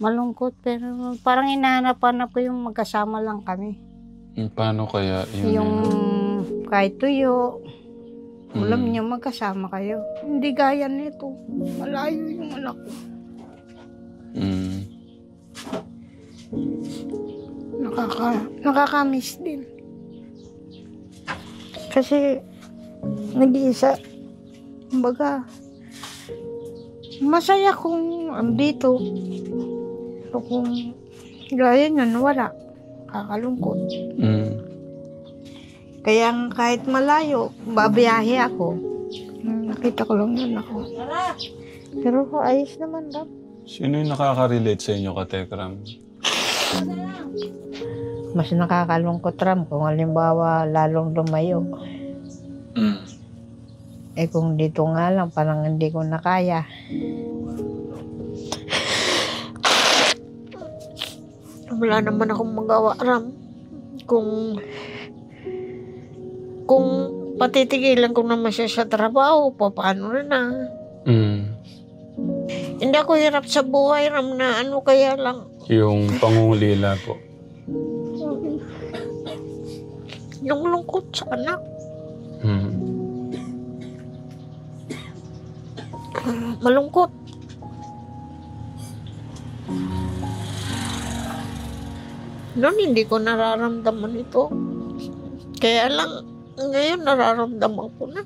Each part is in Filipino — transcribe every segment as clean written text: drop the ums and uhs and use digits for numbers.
Malungkot pero parang hinahanap-hanap ko yung magkasama lang kami. Paano kaya yun? Yung kahit tuyo, ulam Mm. niyo magkasama kayo. Hindi gaya nito. Malayo yung anak ko. Mm. Nakakamiss din. Kasi nag-iisa. Kumbaga, masaya kung andito. So kung gaya niyan, wala. Kakalungkot. Mm. Kaya kahit malayo, babiyahe ako. Nakita ko lang yun ako. Pero ayos naman daw. Sino yung nakaka-relate sa inyo, Katekram? Mas nakakalungkot ram kung halimbawa lalong lumayo. Mm. Eh kung dito nga lang, parang hindi ko na kaya. Wala naman akong magawa ram. Kung patitigilan ko naman siya sa trabaho, paano na? Mm. Hindi ako hirap sa buhay ram na ano kaya lang. Yung pangungulila po. Yung lungkot sa anak. Mm. Malungkot. Noon hindi ko nararamdaman ito. Kaya lang, ngayon nararamdaman ko na.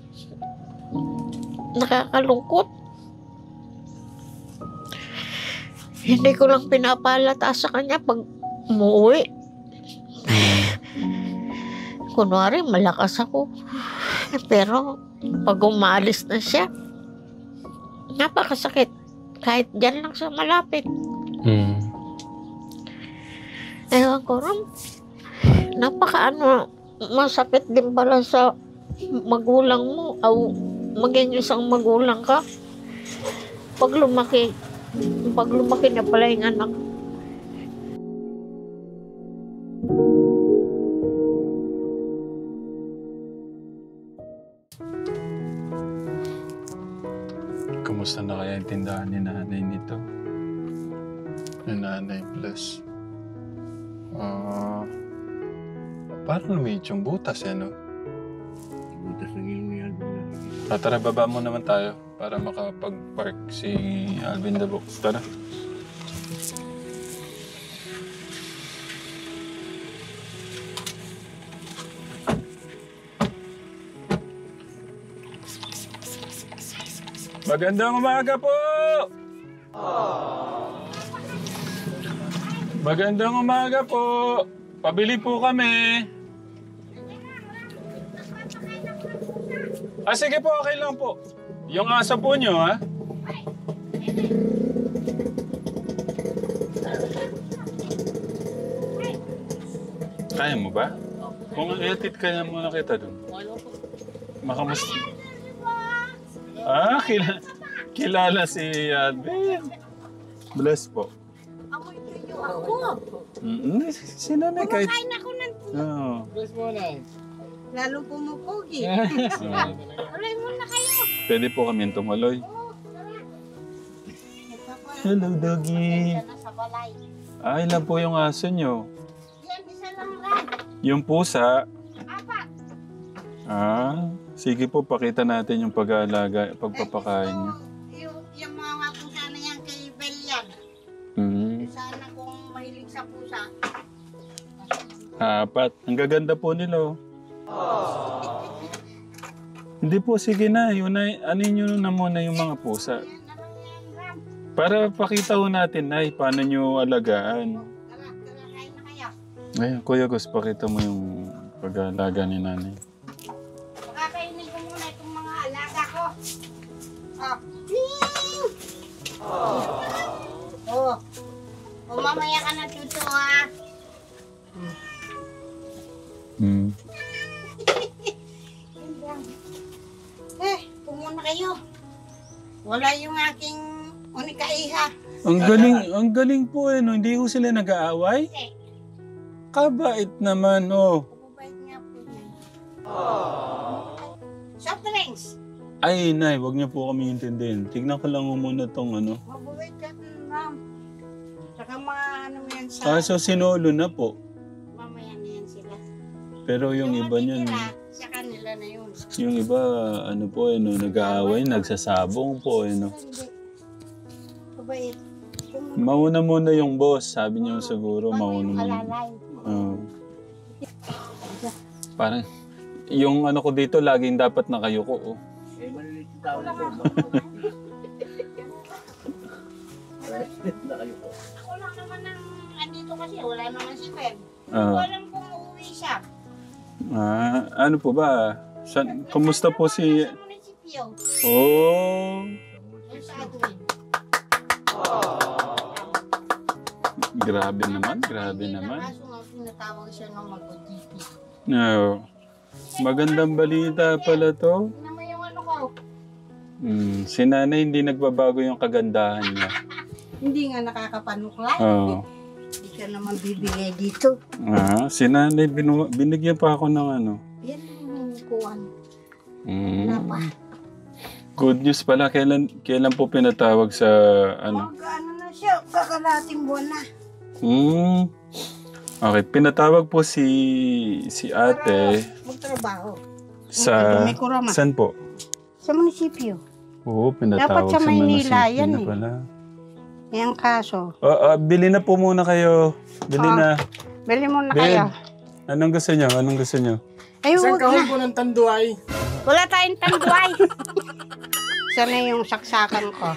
Nakakalungkot. Hindi ko lang pinapalata sa kanya pag umuwi. Kunwari, malakas ako. Pero pag umalis na siya, napakasakit. Kahit dyan lang sa malapit. Mm. Ewan ko rin. Masakit din pala sa magulang mo. O maging isang magulang ka. Pag lumaki na pala yung anak. Kumusta na kaya yung tindahan ni nanay nito? Ni nanay plus. Parang lumiit yung butas no? Butas ng iyong Alvin. Tara, baba mo naman tayo para makapag-park si Alvin the Box. Tara. Magandang umaga po! Magandang umaga po! Pabili po kami! Sige po, okay lang po. Yung asa po nyo, ha? Kaya mo ba? Kung iatid kaya muna kita dun. Makamusta? Kilala si Alvin. Bless po. Amoy tuyo ako. Si nanay kahit... Kumakain ako ng Oo. Bless mo na. lalo pumupugi. Tuloy muna kayo. Pwede po kami tumuloy. Hello, doggy. Sa balay. Ilan po yung aso nyo? Yan, isa lang lang. Yung pusa. Apat. Sige po, pakita natin yung pag-aalaga, pagpapakain nyo. Yung mga pusa na yan kay Belian. Sana kung mahilig sa pusa. Apat. Ang gaganda po nila. Hindi po, sige na. Ano nyo na muna yung mga pusa. Para pakita ho natin, Nay, paano nyo alagaan. Tara, kain na kayo. Ayun, Kuya Gus, pakita mo yung pag-aalaga ni nanay. Pakakainin ko muna itong mga alaga ko. Mamaya ka na tuto, ha? Pumuna kayo. Wala yung aking unikaiha. Ang galing po no? Hindi ko sila nag-aaway? Kabait naman, Mababait nga po yan. Soft drinks. Ay, Nay, wag niyo po kami intindihin. Tignan ko lang muna tong Mababait ka, ma'am. Saka Ang mga ano yan sa... So sinolo na po. Mamaya na yan sila. Pero yung iba niyan, matitira, sa kanila na yun. yung iba, ano po, nag-aaway, nagsasabong po, Hindi. Mabait. Mauna muna yung boss, sabi niyo siguro, mauna muna. Alalay. Parang, yung ano ko dito, laging dapat nakayuko. Oh. Eh, maliliit yung tao nito. Maliliit na kayo po. Ako lang naman ang andito kasi. Wala naman si Pem. Ah. Walang kung uuwi siya. Ano po ba? Kumusta po si... Sa munisipyo. Oh, Yung sa admin. grabe naman, grabe naman. Kaso nga pinatawag siya ng mag-OTP. No. Magandang balita pala to. Ano naman yung ano ko? Si nanay hindi nagbabago yung kagandahan niya. Hindi nga nakakapanukla. Oo. Hindi ka naman bibigay dito. Si nanay, binigyan pa ako ng ano. Yan ang kuwan. Mm. Good news pala. Kailan po pinatawag sa ano? Mag-ano na siya, kakalating buwan na. Okay, pinatawag po si ate Magtrabaho. sa... May kurama. Saan po? Sa munisipyo. Oo, pinatawag Dapat sa Maynila munisipyo yan na eh. pala. Yung kaso. Bili na po muna kayo. Bili na. Bili mo na Ben, kayo. anong gusto nyo? Anong gusto nyo? Ay, Isang huwag kahon na. po ng tanduay. Wala tayong tanduay. Sana yung saksakan ko.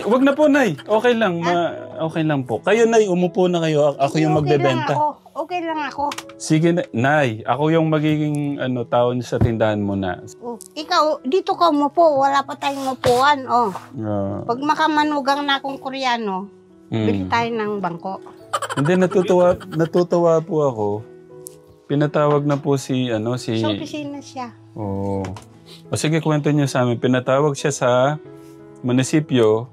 Wag na po, Nay. Okay lang. Okay lang po. Kayo, Nay, umupo na kayo. Ako yung magbebenta. Okay lang ako. Sige, Nay. Ako yung magiging tao niyo sa tindahan mo na. Oh, ikaw, dito ka umupo. Wala pa tayong upuan. Oh. Pag makamanugang na akong Koreano, bili tayo ng bangko. Hindi, natutuwa po ako. Pinatawag na po si... Sa opisina siya. Oo. O sige, kwento niyo sa amin. Pinatawag siya sa munisipyo.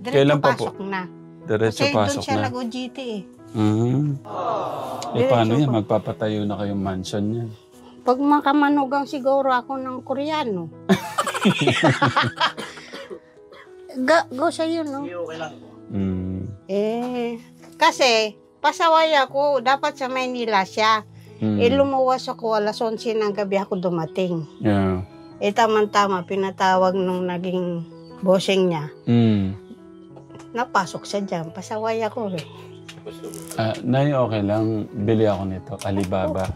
Diretso Kailan pa po? pasok na. Diretso Kasi doon pasok siya na. nag-OJT eh. Paano yan? Magpapatayo na kayong mansion yan. Pag makamanugang siguro ako ng Koreano. Go sa'yo, no? Okay lang. Kasi pasaway ako. Dapat sa Maynila siya. Lumuwas ako alas 11 ng gabi ako dumating. Yeah. Tama-tama, pinatawag nung naging bossing niya. Napasok siya dyan. Pasaway ako eh. Nay, okay lang. Bili ako nito. Alibaba.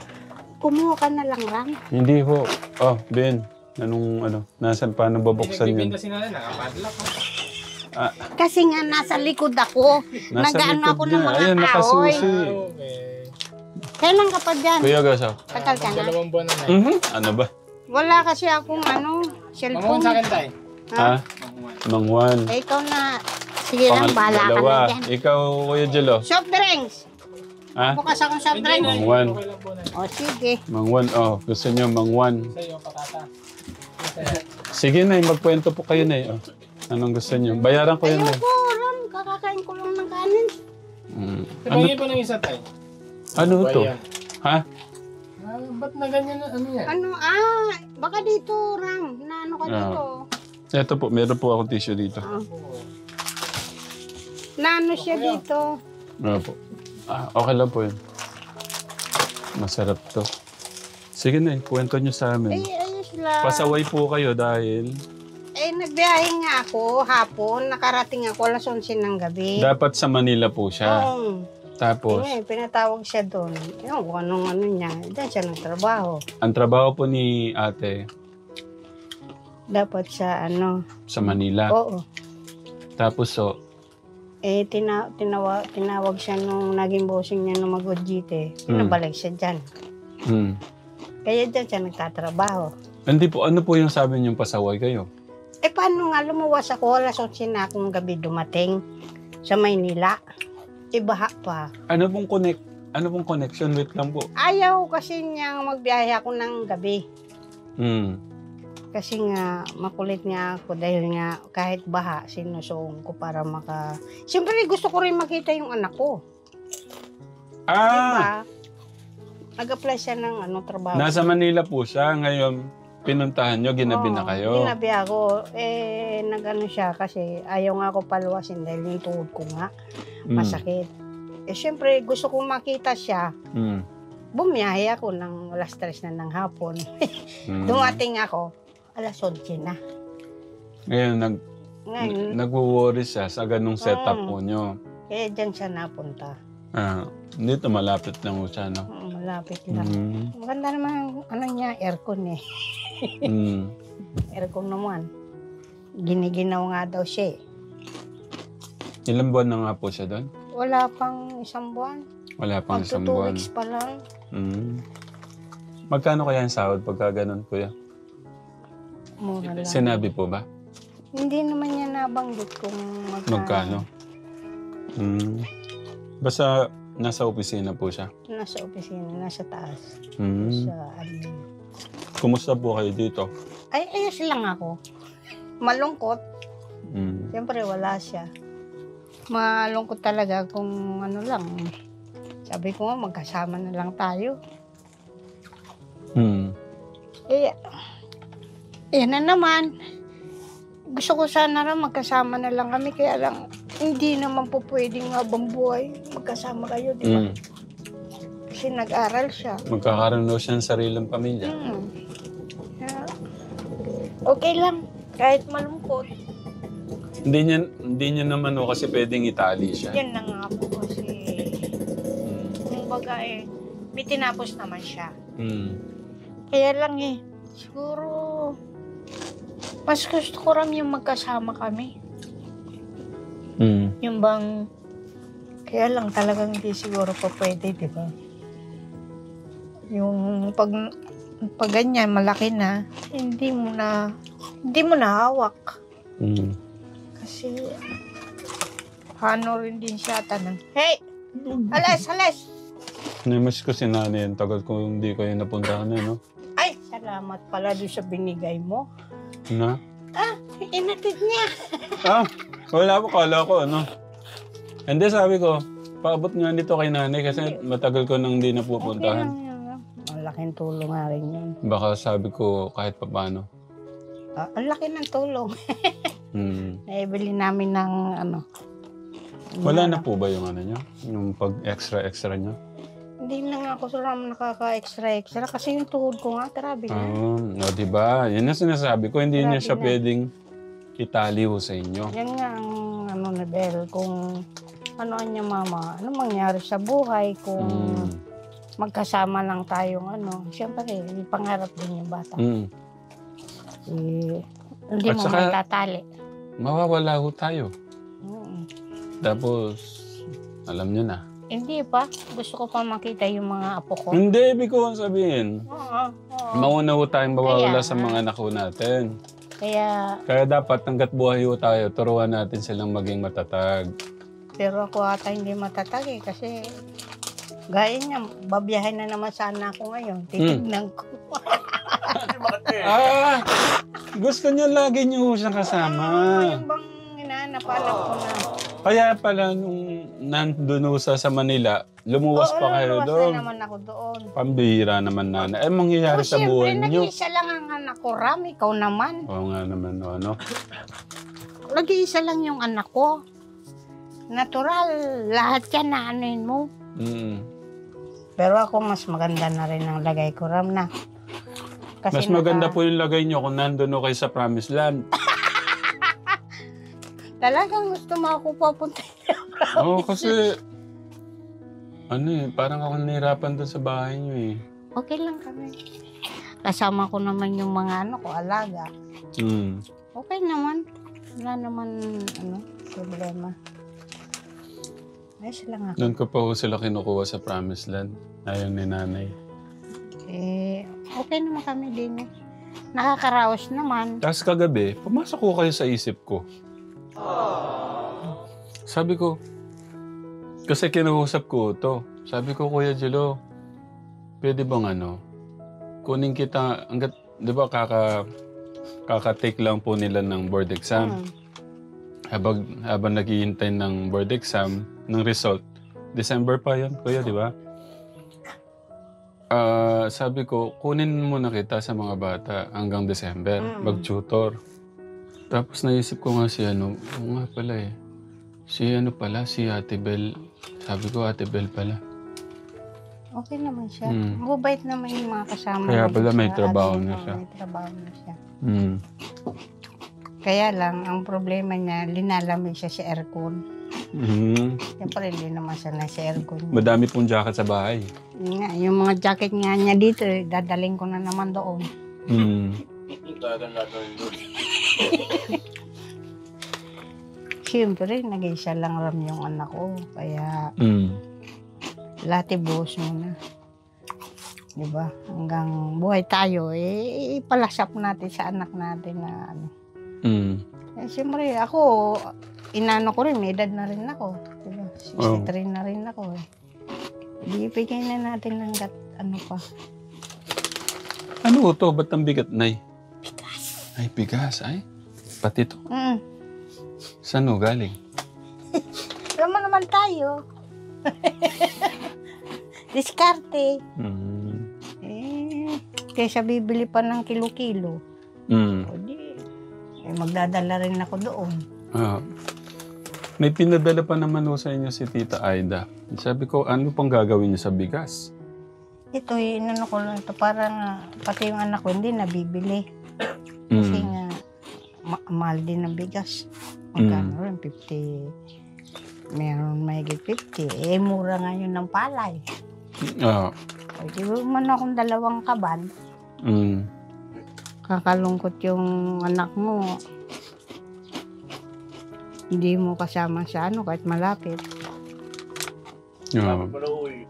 Kumuha ka na lang, Ram. Hindi po. Oh, Ben. Nasaan paano babuksan yun? Kasi na nakapadlock. Kasi nga nasa likod ako. Nasa Nag-ano likod ako ng niya. mga Ayan, kahoy. nakasusi. Okay. Kailan ka pa dyan? Kuya Gaso. Tagal ka na. 2 buwan na. Ano ba? Wala kasi akong Mamuhan cellphone. sa akin tayo. Ha? Mangwan. Ikaw na. Sige lang, bahala ka na Dalawa. dyan. Ikaw, Kuya Jello. Soft drinks. Ha? Bukas akong soft drinks. Mangwan. Okay lang po na. O, sige. Mangwan. Oh, gusto niyo mangwan. Sa'yo, patata. Sige na, magkwento po kayo na. Anong gusto niyo? Bayaran ko yun. Ayoko, Ram. Kakakain ko lang ng kanin. Tingin po ng isa tayo. Ano to? Bayan. Ha? Ba't na ganyan na ano yan? Baka dito, Ram. Naano ka dito. Ito po, meron po akong tissue dito. Naano siya dito. Po. Okay lang po yun. Masarap to. Sige na, kwento niyo sa amin. Ayos lang. Pasaway po kayo dahil Nagbiyahe nga ako hapon. Nakarating ako alas 11 ng gabi. dapat sa Manila po siya. Oo. Tapos, Pinatawag siya doon. Yung kung anong ano niya. Diyan siya nagtrabaho. ang trabaho po ni ate Dapat sa sa Manila. Oo. Tapos Tinawag siya nung naging bossing niya nung mag-OJT. Pinabalik siya dyan. Kaya dyan siya nagtatrabaho. Hindi po, ano po yung sabi niyong pasaway kayo? Paano nga lumuwas ako? Alas 11 na akong gabi dumating sa Maynila. Baha pa. Ano pong connection? Wait lang po. Ayaw kasi niyang magbiyahe ako ng gabi. Kasi nga, makulit nga ako dahil nga kahit baha, sinusuong ko para Siyempre, gusto ko rin makita yung anak ko. Diba? Nag-apply siya ng trabaho. Nasa Manila po siya. Ngayon, pinuntahan nyo, ginabi na Oo, kayo. Ginabi ako. Nag-ano siya kasi ayaw nga ako paluwasin dahil yung tuhod ko nga masakit. Siyempre, gusto kong makita siya. Bumiyahe ako ng alas 3 na ng hapon. Dumating ako, alas 11 na. Ngayon, Ngayon, nagwo-worry siya sa ganung setup po nyo. kaya dyan siya napunta. Dito malapit lang po siya, no? Malapit lang. Maganda naman ang ano niya, aircon eh. Aircon naman. Giniginaw nga daw siya eh. Ilang buwan na nga po siya doon? Wala pang isang buwan. Wala pang isang Magto 2 buwan. weeks pa lang. Magkano kaya ang sahod pagka ganun, kuya? Mura lang. Sinabi po ba? Hindi naman niya nabanggit kung Magkano? Basta nasa opisina po siya. Nasa opisina, nasa taas. Sa admin. Kumusta po kayo dito? Ay, ayos lang ako. Malungkot. Siyempre, wala siya. Malungkot talaga kung ano lang. Sabi ko nga, magkasama na lang tayo. Yan na naman. Gusto ko sana rin magkasama na lang kami. Kaya lang, hindi naman po pwedeng habang buhay magkasama kayo, di ba? Kasi nag-aral siya. Magkakaroon daw siya ng sariling pamilya. Yeah. Okay lang. Kahit malungkot. Hindi niya naman o kasi pwedeng itali siya. Yan na nga po kasi. Kumbaga may tinapos naman siya. Kaya lang siguro, mas gusto ko rin yung magkasama kami. Yung bang, kaya lang talagang hindi siguro pa pwede, di ba? Yung pag ganyan, malaki na, hindi mo na hawak. Kasi, ano rin din siya tanong. Hey! Alas! Namiss ko si nanay. Ang tagal ko hindi kayo napuntahan na, no? Ay, salamat pala doon sa binigay mo. Na? Inatid niya. Wala po. Kala ko, ano? Hindi, sabi ko, paabot nga nito kay nanay kasi matagal ko nang hindi napupuntahan. Malaking tulong nga rin yun. Baka sabi ko kahit paano. Ang laki ng tulong. Naibili namin ng Wala na po ba yung ano nyo? Yung pag-extra nyo? Hindi na nga ako nakaka-extra kasi yung tuhod ko nga, grabe na. O diba? Yan ang sinasabi ko. Hindi niya siya pwedeng itali ho sa inyo. Yan nga ang Bel, kung ano niya mama, ano mangyari sa buhay kung magkasama lang tayong siyempre, pangarap din yung bata. Hindi At mo saka, matatali. Mawawala ho tayo. Tapos, alam nyo na. Hindi pa. Gusto ko pa makita yung mga apo ko. Hindi, ibig ko sabihin. Oo. Mauna ho tayong mawawala sa mga anak ho natin. Kaya dapat hanggat buhay ho tayo, turuan natin silang maging matatag. Pero ako ata hindi matatag kasi gaya niya, babiyahin na naman sana ako ngayon. Titignan ko. Gusto niyo lagi niyo siyang kasama. Yung bang hinahanap ko na. Kaya pala nung nandun ho sa Manila, lumuwas pa kayo doon. Lumuwas na naman ako doon. Pambihira naman nanay. Mangyayari sa buhay niyo. Nag-iisa lang ang anak ko, Ram. Ikaw naman. Oo nga naman, ano. Nag-iisa lang yung anak ko. Natural. Lahat yan na anuin mo. Pero ako mas maganda na rin ang lagay ko, Ram, na. Kasi mas maganda po yung lagay niyo kung nandun ho kayo sa Promised Land. Talagang gusto mo ako papunta. Oo, kasi parang ako nahirapan doon sa bahay niyo eh. Okay lang kami. Kasama ko naman yung mga alaga. Okay naman. Wala naman, problema. Ayos lang ako. Doon ko pa ho sila kinukuha sa Promised Land. Ayaw ni nanay. Okay naman kami din eh. Nakakaraos naman. Tapos kagabi, pumasok ko kayo sa isip ko. Sabi ko, kasi kinausap ko to. Sabi ko, Kuya Jello, pwede bang kunin kita, hanggat, di ba kaka-take lang po nila ng board exam. Habang naghihintay ng board exam, ng result, December pa yan, Kuya, di ba? sabi ko, kunin muna kita sa mga bata hanggang December, mag-tutor. Tapos naisip ko nga si ano, oo nga pala eh. Si ano pala, si Ate Bel. Sabi ko, Ate Bel pala. Okay naman siya. Mabait naman yung mga kasama. Kaya niya pala may sa trabaho atin. na Oo, siya. May trabaho na siya. Mm. Kaya lang, ang problema niya, linalamig siya sa aircon. Mm. Siyempre, hindi naman sanay sa aircon. Madami pong jacket sa bahay. Yun nga, yung mga jacket nga niya dito, dadaling ko na naman doon. Mm. Siyempre, nag-isa lang ram yung anak ko. Kaya, latibos mo na. Diba? Hanggang buhay tayo, ipalasap natin sa anak natin na ano. Siyempre, ako, inano ko rin, may edad na rin ako. Diba? 63 na rin ako eh. Ibigay na natin ng ano pa. Ano to? Ba't ang bigat, Nay? Bigas. Ay, bigas. Ay, pati to. Saan o galing? Alam mo naman tayo. Diskarte. Kaysa bibili pa ng kilo-kilo. O di, magdadala rin ako doon. May pinadala pa naman ho sa inyo si Tita Aida. Sabi ko, ano pang gagawin niyo sa bigas? Ito, inano ko lang ito. Parang pati yung anak ko hindi nabibili. Kasi nga, mahal din ng bigas. Magkano rin? 50. Meron may 50. Mura nga yun ng palay. Di ba man akong 2 kaban? Kakalungkot yung anak mo. Hindi mo kasama sa ano kahit malapit.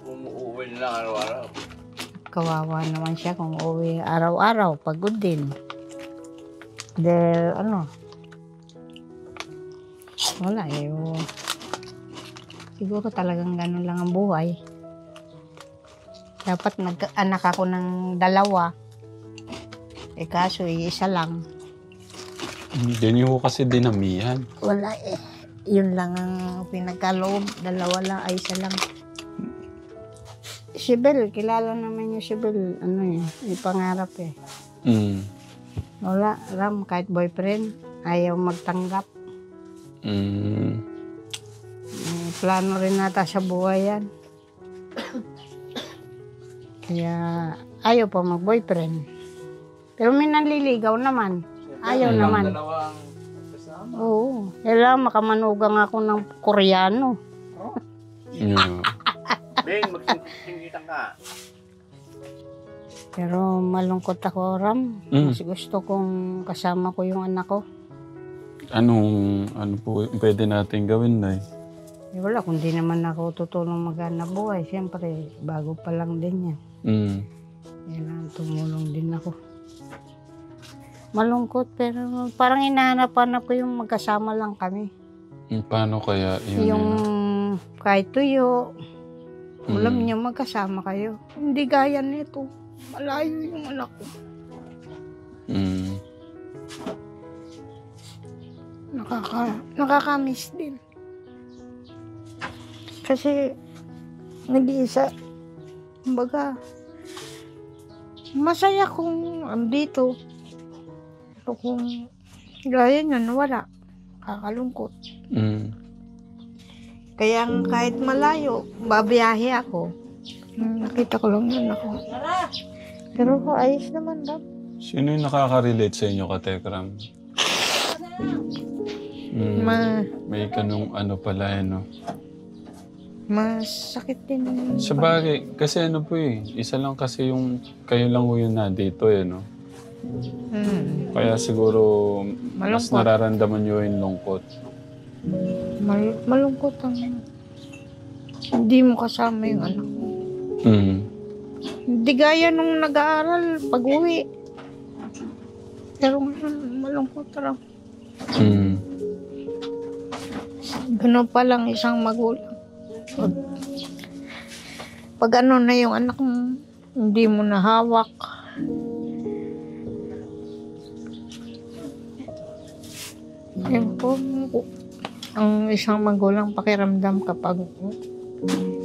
Umuwi na lang araw-araw. Kawawa naman siya kung uwi araw-araw. Pagod din. Dahil ano, wala eh. Siguro talagang ganun lang ang buhay. Dapat nag-anak ako ng 2. Kaso isa lang. Hindi niyo kasi dinamihan. Wala eh. Yun lang ang pinagkaloob. 2 lang, ay 1 lang. Si Bel, kilala naman niya si Bel. Ano eh, may pangarap eh. Wala, Ram, kahit boyfriend, ayaw magtanggap. Plano rin nata sa buhay yan. Kaya ayaw pa mag-boyfriend. Pero may nanliligaw naman. Ayaw naman. Oo. Kailangan makamanugang ako ng Koreano. Ben, magsingitan ka. Pero malungkot ako, Ram. Mas gusto kong kasama ko yung anak ko. Ano po pwede natin gawin, Nay? Wala, kung di naman ako tutulong maghanap buhay. Siyempre, bago pa lang din yan. Kailangan tumulong din ako. Malungkot, pero parang hinahanap-hanap ko yung magkasama lang kami. Paano kaya yun? Yung kahit tuyo, alam niyo magkasama kayo. Hindi gaya nito. Malayo yung anak ko. Nakakamiss din. Kasi nag-iisa. Kumbaga, masaya kung andito. Pero kung gaya niyan, wala. Kakalungkot. Kaya kahit malayo, babiyahe ako. Nakita ko lang yun ako. Pero ayos naman daw. Sino yung nakaka-relate sa inyo, Katekram? May kanong ano pala no? Masakit din. Sa bagay, kasi ano po isa lang kasi yung, kayo lang po yun na dito no? Kaya siguro, mas Malungkot. nararamdaman nyo yung lungkot. Malungkot ang hindi mo kasama yung anak mo. Hindi gaya nung nag-aaral pag-uwi. Pero ngayon, malungkot lang. Ganun pa lang isang magulang. Pag ano na yung anak mo, hindi mo nahawak. Yan po, ang isang magulang pakiramdam kapag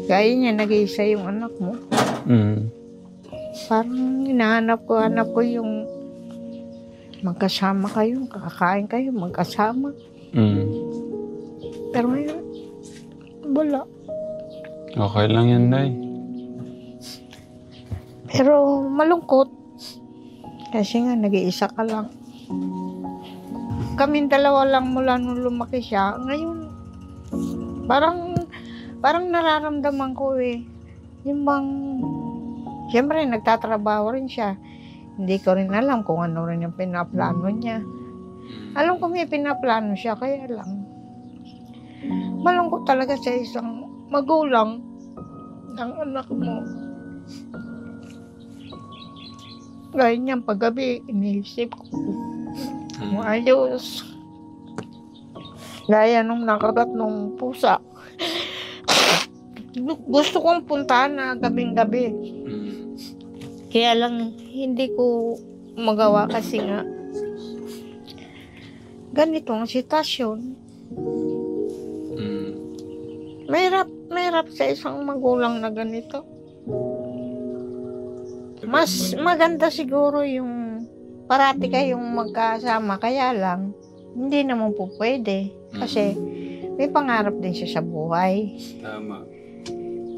gaya niya, nag-iisa yung anak mo. Parang hanap ko yung magkasama kayo, kakain kayo, magkasama. Pero ngayon, wala. Okay lang yan, Nay. Pero malungkot. Kasi nga, nag-iisa ka lang. Kaming dalawa lang mula nung lumaki siya. Ngayon, parang nararamdaman ko yung bang, siyempre nagtatrabaho rin siya. Hindi ko rin alam kung ano rin yung pinaplano niya. Alam ko may pinaplano siya, kaya lang. Malungkot talaga sa isang magulang ng anak mo. Gaya niyan, paggabi, iniisip ko. Ayos. Gaya nung nakagat nung pusa. Gusto kong puntahan na gabing-gabi. Kaya lang, hindi ko magawa kasi nga ganito ang sitwasyon. Mahirap sa isang magulang na ganito. Mas maganda siguro yung parati kayong magkasama, kaya lang hindi naman po pwede kasi may pangarap din siya sa buhay. Tama.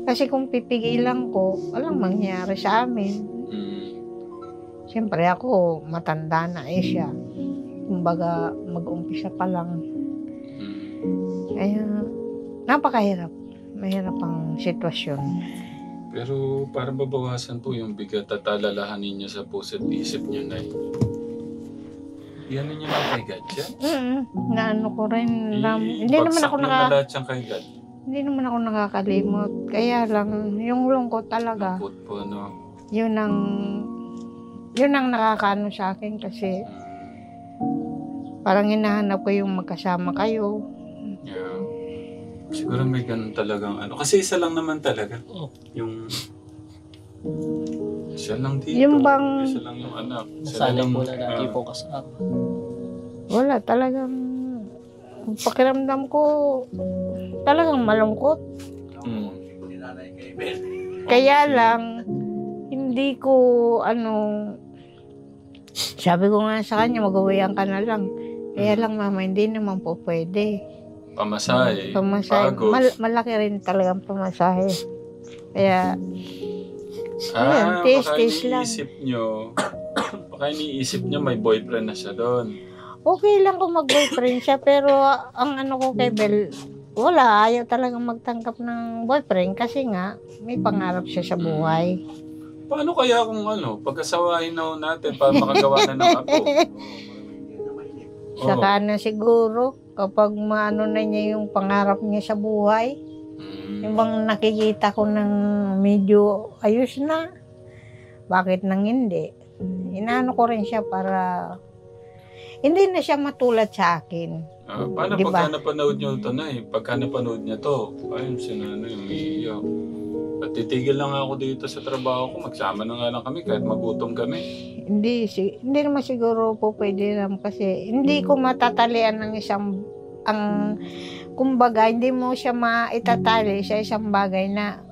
Kasi kung pipigilan ko, walang mangyayari sa amin. Siyempre ako, matanda na siya. Kumbaga, mag-umpisa pa lang. Kaya, napakahirap. Mahirap ang sitwasyon. Pero para mabawasan po yung bigat at alalahanin niya sa puso't isip niya, Nay. Yan niya lang kay God yan? Naano ko rin. Hindi Bagsak niya na lahat siyang kay God. Hindi naman ako nakakalimot. Kaya lang, yung lungkot talaga. Lungkot po, no? Yun ang nakakaano sa akin kasi parang hinahanap ko yung magkasama kayo. Yeah. Siguro may ganun talagang ano. Kasi isa lang naman talaga. Yung isa lang dito. Yung bang Isa lang yung anak. Nasanay po na natin po kasama. wala talagang pakiramdam ko talagang malungkot. Kaya lang hindi ko sabi ko nga sa kanya mag-uwian ka na lang. Kaya lang mama hindi naman po pwede. Pamasahe. Pamasahe. Malaki rin talagang pamasahe. Kaya ayan, baka taste lang. baka iniisip niyo may boyfriend na siya doon. Okay lang kung mag-boyfriend siya, pero ang ano ko kay Bel, wala, ayaw talagang magtanggap ng boyfriend kasi nga may pangarap siya sa buhay. Paano kaya kung pagkasawahin na natin para makagawa na ng apo? Saka na siguro, kapag maano na niya yung pangarap niya sa buhay, yung bang nakikita ko ng medyo ayos na, bakit nang hindi? Inaano ko rin siya para hindi na siya matulad sa akin. Paano Diba? pagka napanood niyo ito, Nay? Pagka napanood niya to, ayun, yung umiiyak. At titigil lang ako dito sa trabaho ko, magsama na nga lang kami kahit magutom kami. Hindi naman siguro po pwede lang kasi hindi ko matatalian ng kumbaga, hindi mo siya maitatali sa isang bagay na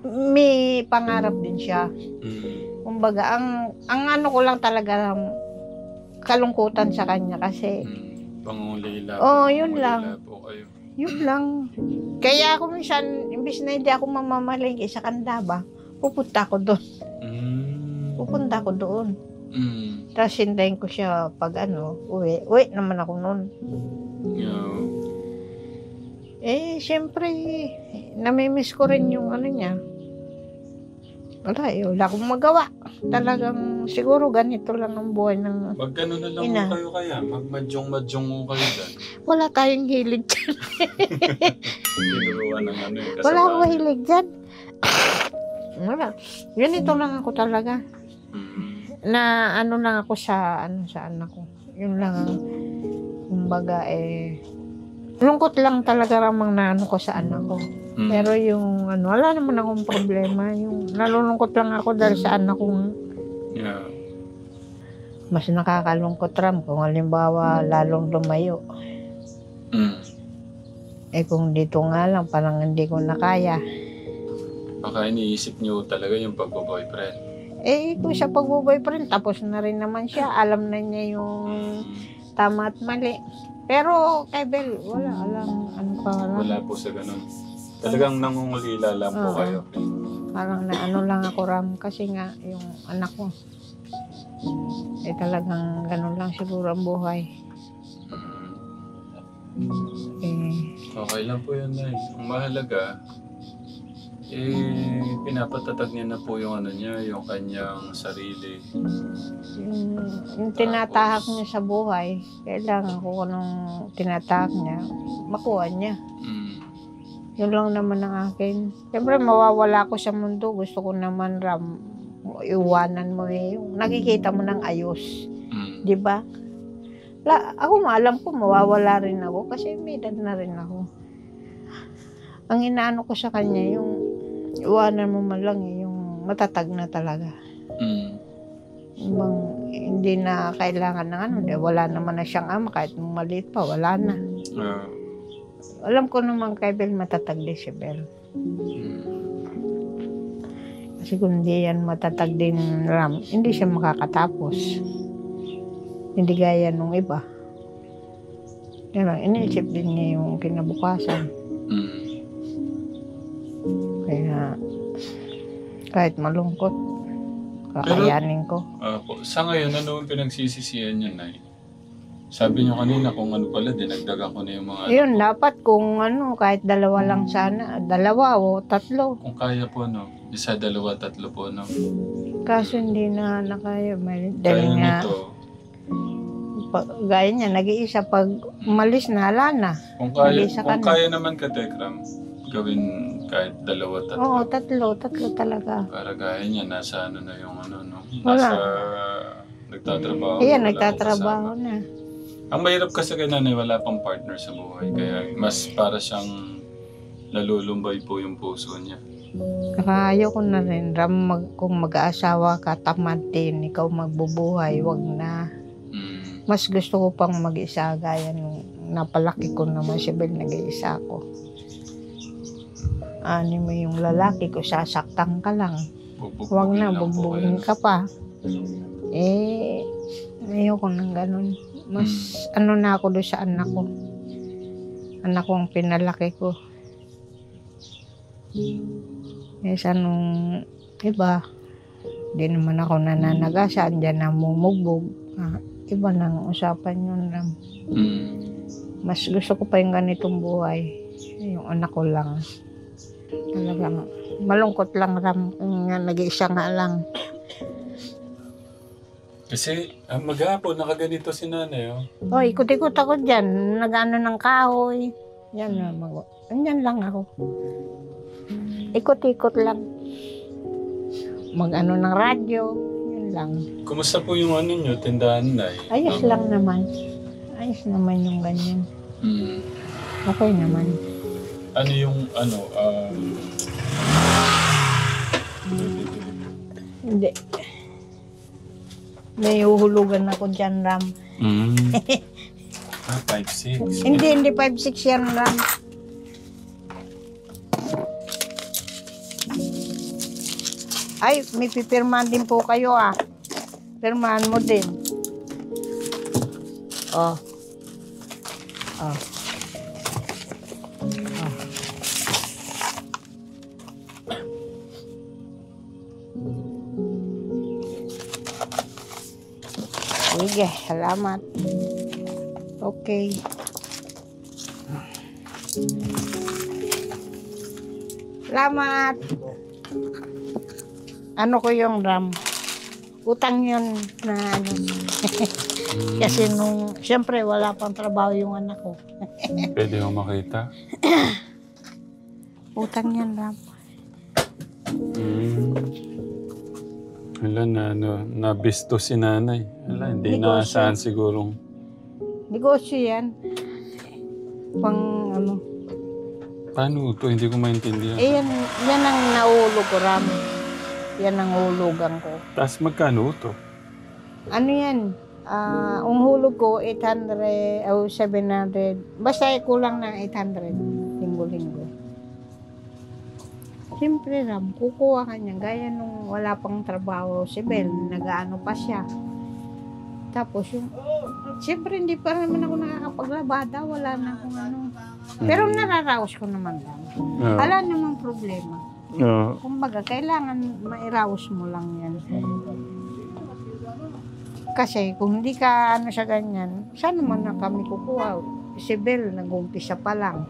may pangarap din siya. Kumbaga, ang ano ko lang talaga kalungkutan sa kanya kasi Pangulila. yun lang. Kayo. Yun lang. Kaya ako minsan, imbis na hindi ako mamamalingki sa Candaba, pupunta ako doon. Pupunta ako doon. Tapos hintayin ko siya pag uwi. Uwi naman ako noon. Yeah. Siyempre, namimiss ko rin yung niya. Wala akong magawa. Talagang siguro ganito lang ang buhay ng Magkano na lang ina. kayo kaya? Magmadyong-madyong mo kayo dyan. Wala tayong hilig dyan. Tinuruan ng kasama. Wala akong hilig dyan. Wala. Ganito lang ako talaga. Na lang ako sa anak ko. Yun lang. Kumbaga lungkot lang talaga ramang na ko sa anak ko. Pero yung wala naman akong problema. Yung nalulungkot lang ako dahil sa anak kong Yeah. mas nakakalungkot ram kung halimbawa lalong lumayo. Kung dito nga lang parang hindi ko na kaya. Baka iniisip niyo talaga yung pagbo-boyfriend. Eh, kung sa pagbo-boyfriend, tapos na rin naman siya. Alam na niya yung tama at mali. Pero kay Bel, wala. Ano pa, Wala po sa ganun. Talagang nangungulila lang po Oo. kayo. Parang na ano lang ako, Ram. Kasi nga, yung anak ko, eh talagang ganun lang siguro ang buhay. Eh, Okay lang po yun, Nay. Ang mahalaga, pinapatatag niya na po yung ano niya, yung kanyang sarili. yung tinatahak niya sa buhay, kailangan ko anong tinatahak niya, makuha niya. Yun lang naman ang akin. Siyempre, mawawala ko sa mundo. Gusto ko naman, Ram, iwanan mo eh. Yung nakikita mo ng ayos. Di ba? Ako alam ko, mawawala rin ako kasi may edad na rin ako. Ang inaano ko sa kanya, yung iwanan mo man lang eh, yung matatag na talaga. Yung hindi na kailangan ng ano, wala naman na siyang ama, kahit maliit pa, wala na. Alam ko naman kay Bel, matatag din si Bel. Kasi kung hindi yan matatag din, Ram, hindi siya makakatapos. Hindi gaya nung iba. Kaya iniisip din niya yung kinabukasan. Kaya kahit malungkot, kakayanin ko. Sa ngayon, ano ang pinagsisisihan niya, Nay? Sabi niyo kanina kung ano pala, dinagdagan ko na yung mga... Yun, dapat kung ano, kahit dalawa lang sana, dalawa o tatlo. Kung kaya po, no? Isa, dalawa, tatlo po, no? Kaso hindi na nakaya. Kaya Dahil nga, nito, gaya niya, nag-iisa pag umalis na, ala na. kung kaya, Nag-iisa ka kung na. kaya naman ka, Tekram, gawin kahit dalawa, Oo, tatlo. tatlo talaga. Para gaya niya, nasa ano na yung ano, no? Wala. Nasa nagtatrabaho. Ayan, wala nagtatrabaho akong na. kasama. Ang mahirap kasi kay nanay, wala pang partner sa buhay. Kaya mas para siyang lalulumbay po yung puso niya. Saka ayoko na rin, Ram, kung mag-aasawa ka, tamad din, ikaw magbubuhay, wag na. Mas gusto ko pang mag-isa, gaya nung napalaki ko naman si Bel, nag-iisa ako. Ano mo yung lalaki ko, sasaktan ka lang. Wag na, bugbugin ka pa. Eh, ayoko nang ganun. Mas ano na ako doon sa anak ko. Anak ko ang pinalaki ko. Eh, sa nung iba, di naman ako nananagasa, andyan na mumugbog. Iba nang usapan yun, Ram. Mas gusto ko pa yung ganitong buhay. Yung anak ko lang. Talagang malungkot lang, Ram. Nag-iisa nga lang. Kasi maghapon, nakaganito si nanay, oh. Oh, ikot-ikot ako dyan. Nag-ano ng kahoy. Yan na, andyan lang ako. Ikot-ikot lang. Mag-ano ng radyo. Yan lang. Kumusta po yung ano nyo, tindahan, Nay? Ayos lang naman. Ayos naman yung ganyan. Okay naman. Ano yung, Hindi. May uhulugan ako dyan, Ram. 5'6". Hindi 5'6" yan, Ram. Ay, may pipirmahan din po kayo, ah. Pirmahan mo din. Oh. Oh. Sige, salamat. Okay. Salamat. Ano ko yung Ram? Utang yun na ano. Kasi siyempre wala pang trabaho yung anak ko. Pwede mo makita? Utang yan, Ram. Wala na, nabisto si nanay. Wala, hindi Negosyo. naasahan sigurong. Negosyo yan. Pang ano. Paano ito? Hindi ko maintindihan. Eh, yan ang naulog ko, Ram. Yan ang hulugan ko. Tapos magkano ito? Ano yan? Ang hulog ko, 800 o 700. Basta kulang ng 800. Linggo-linggo. Siyempre Ram, kukuha ka niya. Gaya nung wala pang trabaho si Bel, nag-ano pa siya. Tapos yung, siyempre hindi pa naman ako nakakapaglabada, wala na akong ano. Pero nararaos ko naman lang. Wala namang problema. Kumbaga, kailangan mairaos mo lang yan. Kasi kung hindi ka ano sa ganyan, saan naman na kami kukuha? Si Bel, nag-umpisa pa lang.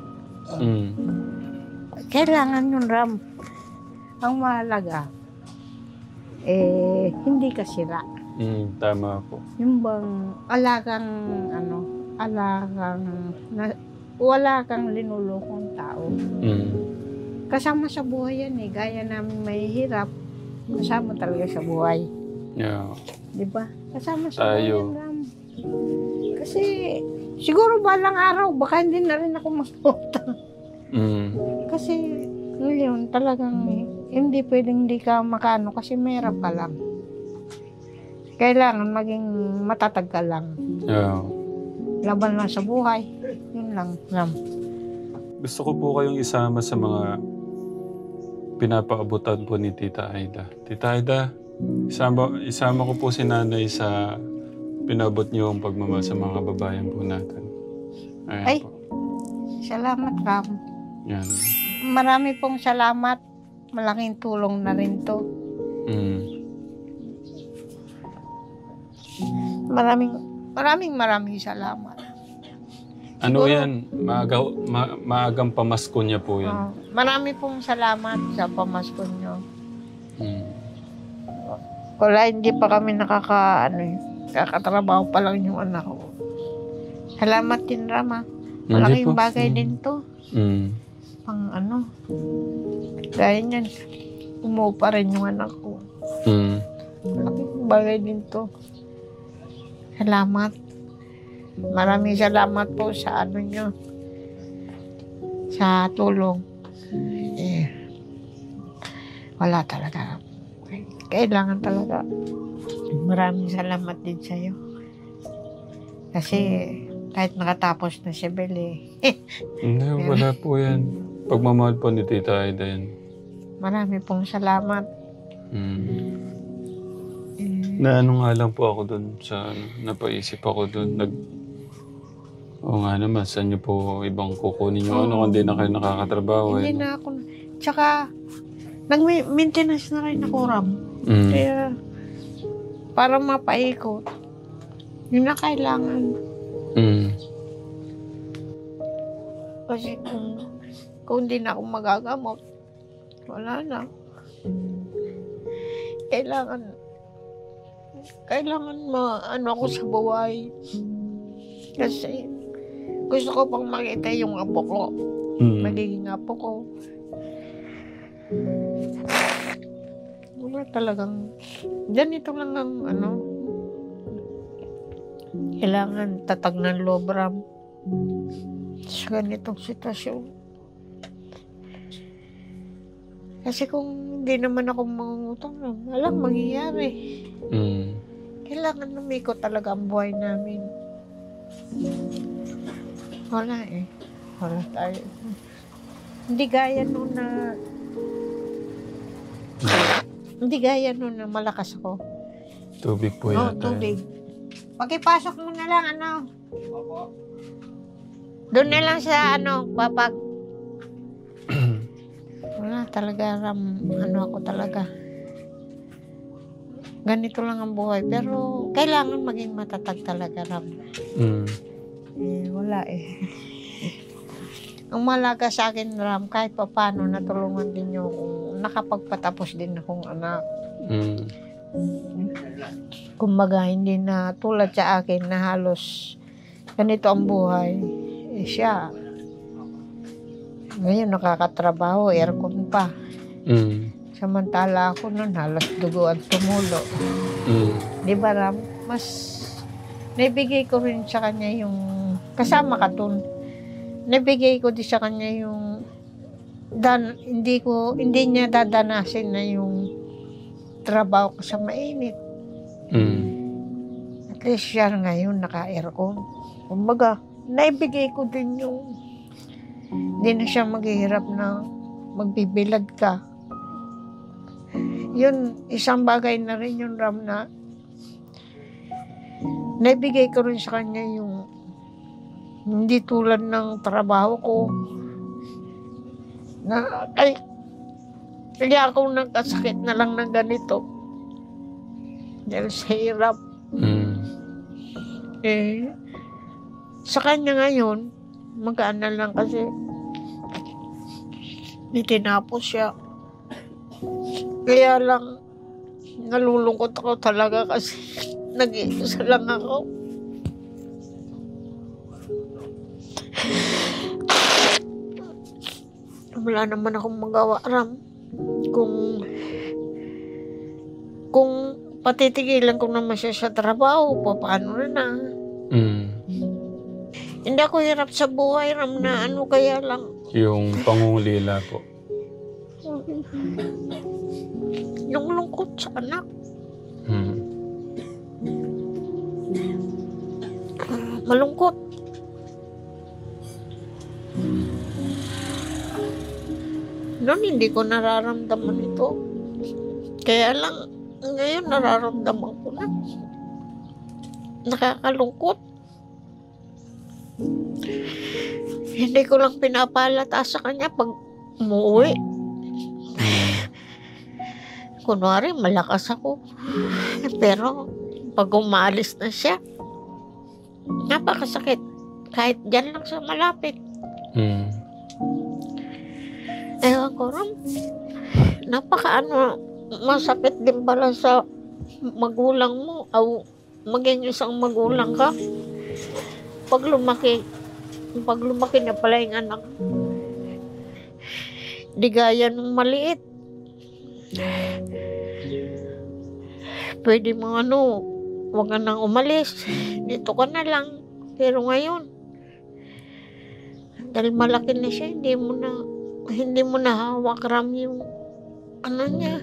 Kailangan yun, Ram. Ang mahalaga, hindi ka sira. Tama po. Yung bang alagang, wala kang linulokong tao. Kasama sa buhay yan eh. Gaya namin may hirap, kasama talaga sa buhay. Yeah. Diba? Kasama sa buhay Tayo. yan, Ram. Kasi, siguro balang araw, baka hindi na rin ako magputang. Kasi, ngayon talagang hindi pwedeng hindi ka makaano kasi mahirap ka lang. Kailangan maging matatag ka lang. Yeah. Laban lang sa buhay. Yun lang, Ram. Gusto ko po kayong isama sa mga pinapaabutan po ni Tita Aida. Tita Aida, isama ko po si Nanay sa pinabot niyo ang pagmamahal sa mga kababayan po natin. Ayan Ay. po. Salamat, Ram. Yan. Marami pong salamat. Malaking tulong na rin to. Maraming salamat. Ano Siguro- yan? Maagang pamasko niya po yan. Marami pong salamat sa pamasko nyo. Mm. Wala, hindi pa kami kakatrabaho pa lang yung anak ko. Salamat din, Rama. Malaking po. bagay din to. Pang gaya niyan, umuwi pa rin yung anak ko. Malaking bagay din to. Salamat. Maraming salamat po sa nyo. Sa tulong. Wala talaga. Kailangan talaga. Maraming salamat din sa'yo. Kasi kahit nakatapos na si Bel Hindi, wala po yan. Pagmamahal po ni Tita Aida yan. marami pong salamat. Na ano nga lang po ako doon sa napaisip ako doon. Oo nga naman, saan niyo po ibang kukunin yung kung di na kayo nakakatrabaho. Hindi na ako. Tsaka, nag-maintenance na rin ako, Ram. Kaya, para mapaikot, yun na kailangan. Kasi kung hindi na ako magagamot, wala na. Kailangan ako sa buhay. Kasi, gusto ko pang makita yung apo ko. Magiging apo ko. Wala talagang, ganito lang ang kailangan tatag ng loob, Ram. Sa ganitong sitwasyon. Kasi kung hindi naman ako mangungutang, walang mangyayari. Kailangan lumiko talaga ang buhay namin. Wala Wala tayo. Hindi gaya noon na malakas ako. Tubig po yata. Tubig. Pakipasok mo na lang, Doon na lang sa, papag. Wala talaga, Ram. Ako talaga. Ganito lang ang buhay. Pero, kailangan maging matatag talaga, Ram. Wala Ang malaga sa akin, Ram, kahit pa paano, natulungan din yung nakapagpatapos din akong anak. Kumbaga, hindi na tulad sa akin na halos ganito ang buhay. Siya, ngayon nakakatrabaho, aircon pa. Samantala ako nun, halos dugo at tumulo. Di ba, Ram? Mas naibigay ko rin sa kanya yung, kasama ka dun, naibigay ko din sa kanya yung, hindi niya dadanasin na yung trabaho ko sa mainit. At least siya ngayon naka-aircon. Kumbaga, naibigay ko din yung hindi na siya maghihirap na magbibilad ka. Yun, isang bagay na rin yun, Ram, na naibigay ko rin sa kanya yung hindi tulad ng trabaho ko na kaya ako nagkasakit na lang ng ganito dahil sa hirap. Sa kanya ngayon magaan na lang kasi tinapos siya. Kaya lang nalulungkot ako talaga kasi nag-iisa lang ako. Wala naman akong magawa, Ram. Kung patitigilan ko naman siya sa trabaho, paano na? Hindi ako hirap sa buhay, Ram, na ano kaya lang. Yung pangungulila po. Yung lungkot sa anak. Malungkot. Noon hindi ko nararamdaman ito. Kaya lang, ngayon nararamdaman ko na. Nakakalungkot. Hindi ko lang pinapalata sa kanya pag umuwi. Kunwari, malakas ako. Pero, pag umalis na siya, napakasakit. Kahit dyan lang sa malapit. Ewan ko, Ram. Masakit din pala sa magulang mo. O maging isang magulang ka. Pag lumaki na pala yung anak, di gaya nung maliit. Pwede mo huwag ka nang umalis. Dito ka na lang. Pero ngayon, dahil malaki na siya, hindi mo na hawak, Ram, yung niya.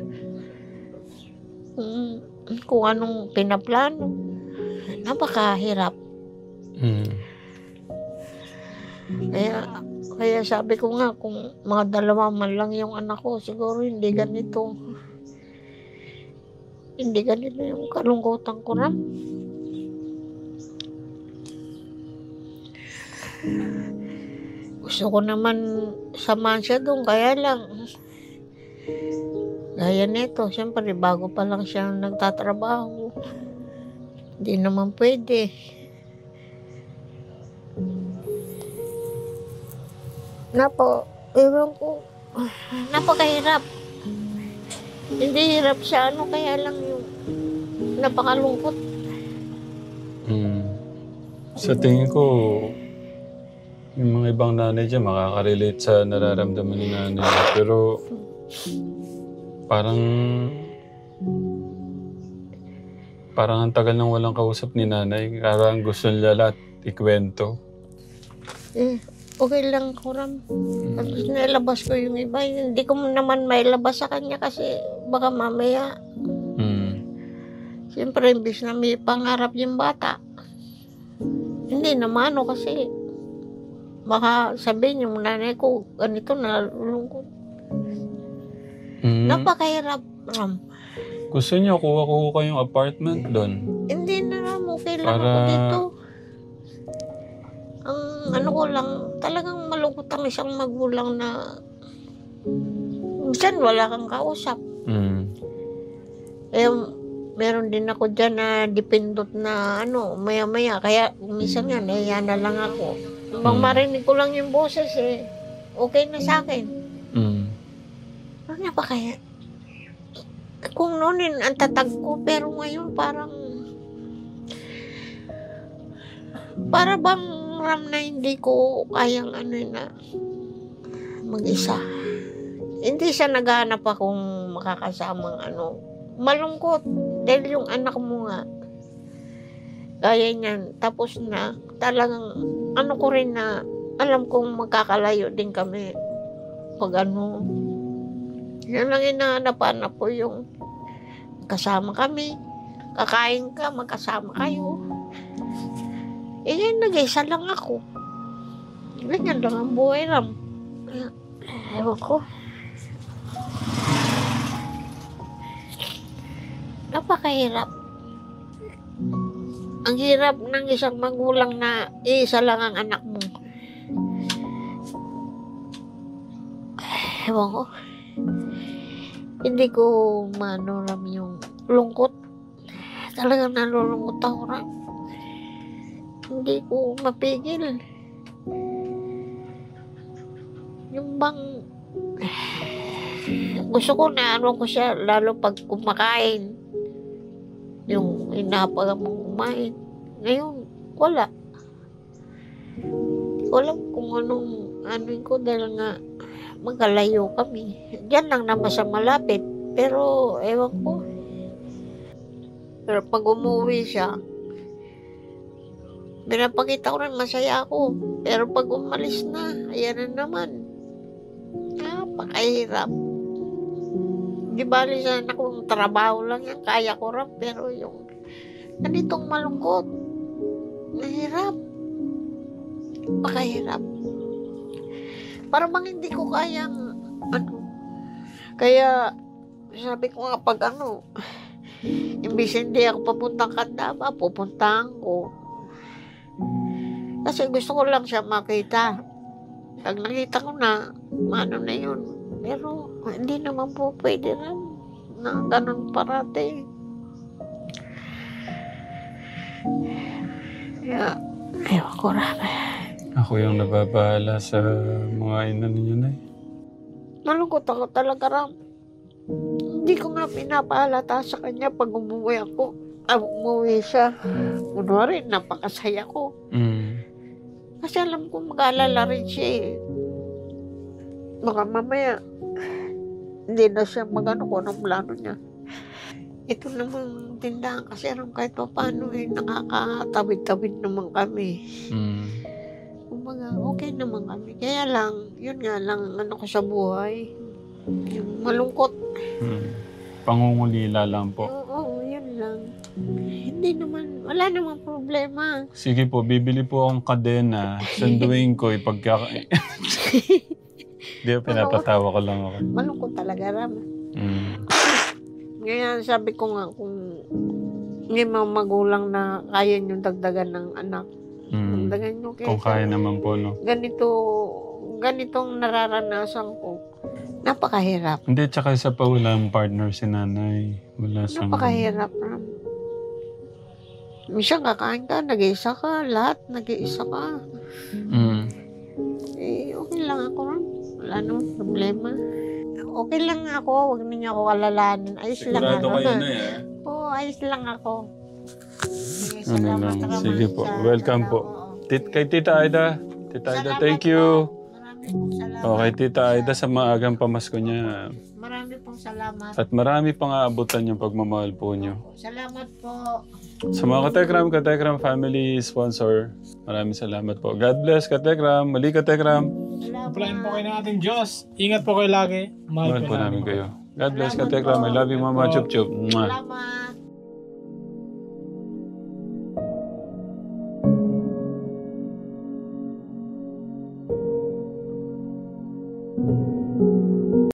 Kung anong pinaplano. Napakahirap. Kaya sabi ko nga, kung mga 2 man lang yung anak ko, siguro hindi ganito. Hindi ganito yung kalungkutan ko, Ram. Gusto ko naman samahan siya doon, kaya lang gaya nito, siyempre bago pa lang siya nagtatrabaho. Hindi naman pwede. Ewan ko, napakahirap. Hindi hirap siya, kaya lang yung napakalungkot. Sa tingin ko, yung mga ibang nanay dyan makaka-relate sa nararamdaman ni nanay. Pero parang ang tagal nang walang kausap ni nanay. Parang gusto nila lahat ikwento. Okay lang ko, Ram. Tapos nailabas ko yung iba. Hindi ko naman mailabas sa kanya kasi baka mamaya. Siyempre, imbis na may pangarap yung bata. Hindi naman kasi baka sabihin yung nanay ko, ganito, nalulungkot. Napakahirap, Ram. Gusto niyo kuha kayong apartment doon? Hindi na, Ram. Okay lang ako dito. Ang ko lang, talagang malungkot ang isang magulang na minsan wala kang kausap. Meron din ako dyan na dipindot na maya-maya. Kaya minsan nga, nahiya na lang ako. Bang marinig ko lang yung boses okay na sa akin. Ano pa kaya? Kung noonin ang tatag ko, pero ngayon para bang, Ram, na hindi ko kayang na mag-isa. Hindi siya naghahanap akong makakasamang malungkot. Dahil yung anak mo nga, kaya niyan, tapos na, talagang ko rin na, alam kong magkakalayo din kami. Pag yan lang hinahanap ko yung kasama kami, kakain ka, magkasama kayo. Nag-isa lang ako. Ganyan lang ang buhay, Ram. Ewan ko. Napakahirap. Ang hirap ng isang magulang na isa lang ang anak mo. Ewan ko. Hindi ko manuram yung lungkot. Talagang nalulungkot ako, Ram. Hindi ko mapigil. Yung bang gusto ko na ano ko siya, lalo pag kumakain. Yung inapagan mong kumain. Ngayon, wala. Hindi ko alam kung anong ko dahil nga magkalayo kami. Diyan lang naman sa malapit. Pero, ewan ko. Pero pag umuwi siya, pinapakita ko rin masaya ako. Pero pag umalis na, ayan na naman. Napakahirap. Di bali sana kung trabaho lang yan, kaya ko rin. Pero yung ganitong malungkot, nahirap. Napakahirap. Para bang hindi ko kayang, kaya sabi ko nga pag imbis hindi ako papuntang Candaba, pupuntahan ko. Kasi gusto ko lang siya makita. Pag nakita ko na, ano na yun. Pero hindi naman po pwede rin na ganun parati. Kaya, ewan ko rin. Ako yung nababahala sa mga ina ninyo na Malungkot ako talaga, Ram. Hindi ko nga pinapahalata sa kanya pag umuwi ako. Umuwi siya. Kunwari, napakasaya ko. Kasi alam ko mag-alala rin siya eh. Baka mamaya, hindi na siya magano kung anong plano niya. Ito namang tindahan kasi kahit pa paano nakakatawid-tawid naman kami. Kumbaga, okay naman kami. Kaya lang, yun nga lang, ko sa buhay. Yung malungkot. Pangungulila lang po. Oo, yun lang. Hindi naman, wala namang problema. Sige po, bibili po akong kadena. Sunduin ko ipagkaka... Hindi, pinapatawa ko lang ako. Malungkot talaga, Ram. Ngayon, sabi ko nga, kung may mga magulang na kaya nyo dagdagan ng anak, dagdagan nyo. Kung kaya naman po, no? Ganitong nararanasan ko. Napakahirap. Hindi, tsaka isa pa walang partner si nanay. Wala siyang... Napakahirap, Ram. Minsan kakain ka, nag-iisa ka, lahat nag-iisa ka. Okay lang ako, Ram. Wala namang problema. Okay lang ako, huwag niyo ako kalalanin. Ayos lang ako. Sigurado kayo na Oo, ayos lang ako. Sige, Ano lang. Sige po. Welcome po. Kay Tita Aida. Tita Aida, thank you. Marami pong salamat. Okay, Tita Aida, sa maagang pamasko niya. Marami pong salamat. At marami pang aabutan yung pagmamahal po niyo. Salamat po. Sa mga Katekram family sponsor, maraming salamat po. God bless, Katekram. Mali, Katekram. Pulain po kayo ng ating Diyos. Ingat po kayo lagi. Mahal po namin kayo. God bless, Katekram. I love you, Mama Chup Chup. Mwah. Salamat.